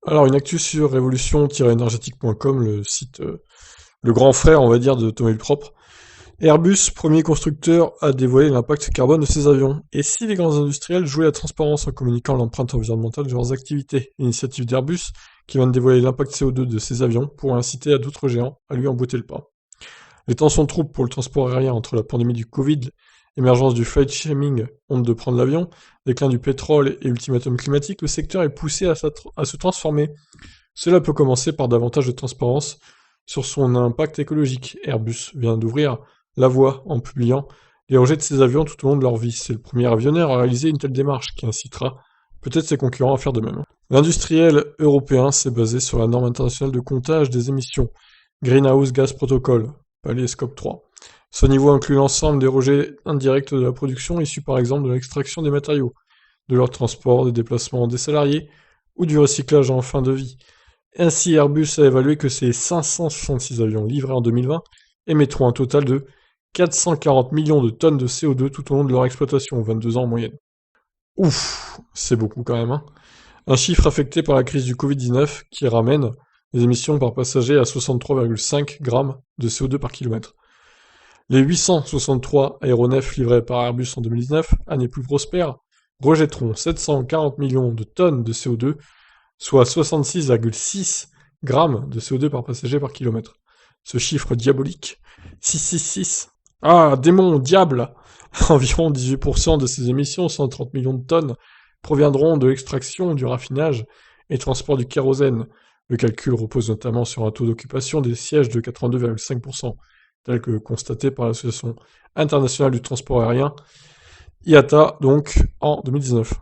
Alors, une actu sur révolution-énergétique.com, le site, le grand frère, on va dire, de Automobile Propre. Airbus, premier constructeur, a dévoilé l'impact carbone de ses avions. Et si les grands industriels jouaient la transparence en communiquant l'empreinte environnementale de leurs activités? L'initiative d'Airbus, qui vient de dévoiler l'impact CO2 de ses avions, pourrait inciter à d'autres géants à lui emboîter le pas. Les tensions troupes pour le transport aérien entre la pandémie du Covid, émergence du flight shaming, honte de prendre l'avion, déclin du pétrole et ultimatum climatique, le secteur est poussé à se transformer. Cela peut commencer par davantage de transparence sur son impact écologique. Airbus vient d'ouvrir la voie en publiant les rejets de ses avions tout au long de leur vie. C'est le premier avionneur à réaliser une telle démarche qui incitera peut-être ses concurrents à faire de même. L'industriel européen s'est basé sur la norme internationale de comptage des émissions, Greenhouse Gas Protocol, pas les Scope 3. Ce niveau inclut l'ensemble des rejets indirects de la production issus par exemple de l'extraction des matériaux, de leur transport, des déplacements des salariés ou du recyclage en fin de vie. Ainsi, Airbus a évalué que ses 566 avions livrés en 2020 émettront un total de 440 millions de tonnes de CO2 tout au long de leur exploitation, 22 ans en moyenne. Ouf, c'est beaucoup quand même, hein. Un chiffre affecté par la crise du Covid-19 qui ramène les émissions par passager à 63,5 grammes de CO2 par kilomètre. Les 863 aéronefs livrés par Airbus en 2019, année plus prospère, rejetteront 740 millions de tonnes de CO2, soit 66,6 grammes de CO2 par passager par kilomètre. Ce chiffre diabolique, 666. Ah, démon, diable. Environ 18% de ces émissions, 130 millions de tonnes, proviendront de l'extraction, du raffinage et transport du kérosène. Le calcul repose notamment sur un taux d'occupation des sièges de 82,5%, tel que constaté par l'Association internationale du transport aérien, IATA, donc en 2019.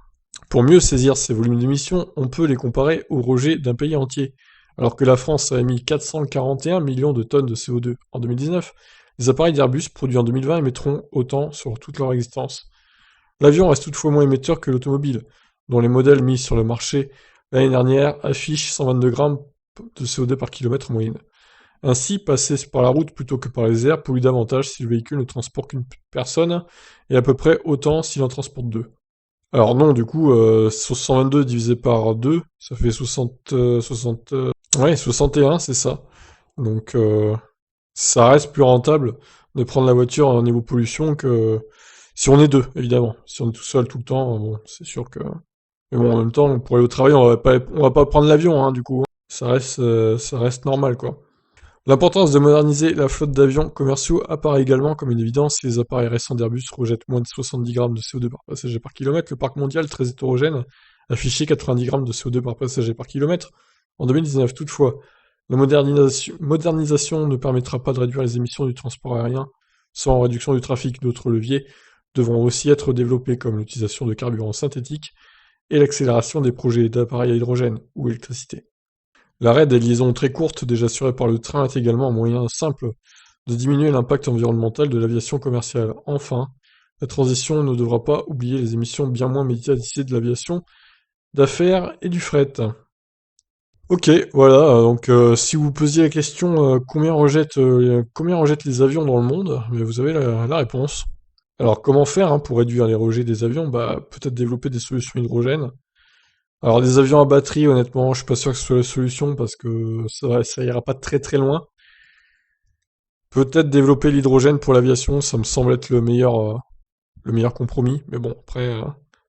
Pour mieux saisir ces volumes d'émissions, on peut les comparer au rejet d'un pays entier. Alors que la France a émis 441 millions de tonnes de CO2 en 2019, les appareils d'Airbus produits en 2020 émettront autant sur toute leur existence. L'avion reste toutefois moins émetteur que l'automobile, dont les modèles mis sur le marché l'année dernière affichent 122 grammes de CO2 par kilomètre en moyenne. Ainsi, passer par la route plutôt que par les airs pollue davantage si le véhicule ne transporte qu'une personne, et à peu près autant s'il en transporte deux. Alors non, du coup, 122 divisé par 2, ça fait 60, ouais, 61, c'est ça. Donc, ça reste plus rentable de prendre la voiture à un niveau pollution que si on est deux, évidemment. Si on est tout seul tout le temps, bon, c'est sûr que... Mais bon, en même temps, pour aller au travail, on va pas prendre l'avion, hein, du coup. Ça reste normal, quoi. L'importance de moderniser la flotte d'avions commerciaux apparaît également comme une évidence si les appareils récents d'Airbus rejettent moins de 70 grammes de CO2 par passager par kilomètre. Le parc mondial, très hétérogène, affichait 90 grammes de CO2 par passager par kilomètre en 2019. Toutefois, la modernisation ne permettra pas de réduire les émissions du transport aérien sans réduction du trafic. D'autres leviers devront aussi être développés, comme l'utilisation de carburants synthétiques et l'accélération des projets d'appareils à hydrogène ou électricité. L'arrêt des liaisons très courtes déjà assurées par le train est également un moyen simple de diminuer l'impact environnemental de l'aviation commerciale. Enfin, la transition ne devra pas oublier les émissions bien moins médiatisées de l'aviation d'affaires et du fret. Ok, voilà, donc si vous posiez la question combien rejettent les avions dans le monde, mais vous avez la réponse. Alors comment faire, hein, pour réduire les rejets des avions? Bah peut-être développer des solutions hydrogène. Alors des avions à batterie, honnêtement, je suis pas sûr que ce soit la solution parce que ça ira pas très très loin. Peut-être développer l'hydrogène pour l'aviation, ça me semble être le meilleur compromis. Mais bon, après,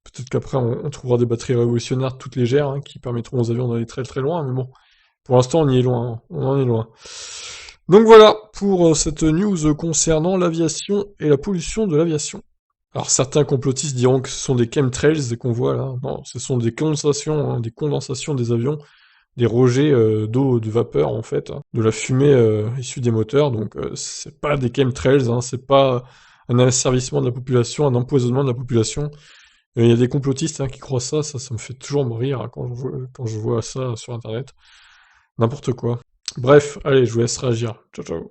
peut-être qu'après on trouvera des batteries révolutionnaires toutes légères, hein, qui permettront aux avions d'aller très très loin. Mais bon, pour l'instant on y est loin, hein. On en est loin. Donc voilà pour cette news concernant l'aviation et la pollution de l'aviation. Alors certains complotistes diront que ce sont des chemtrails qu'on voit là. Non, ce sont des condensations des avions, des rejets d'eau, de vapeur en fait, hein, de la fumée issue des moteurs. Donc c'est pas des chemtrails, hein, c'est pas un asservissement de la population, un empoisonnement de la population. Il y a des complotistes, hein, qui croient ça me fait toujours me rire, hein, quand je vois ça sur internet. N'importe quoi. Bref, allez, je vous laisse réagir. Ciao ciao.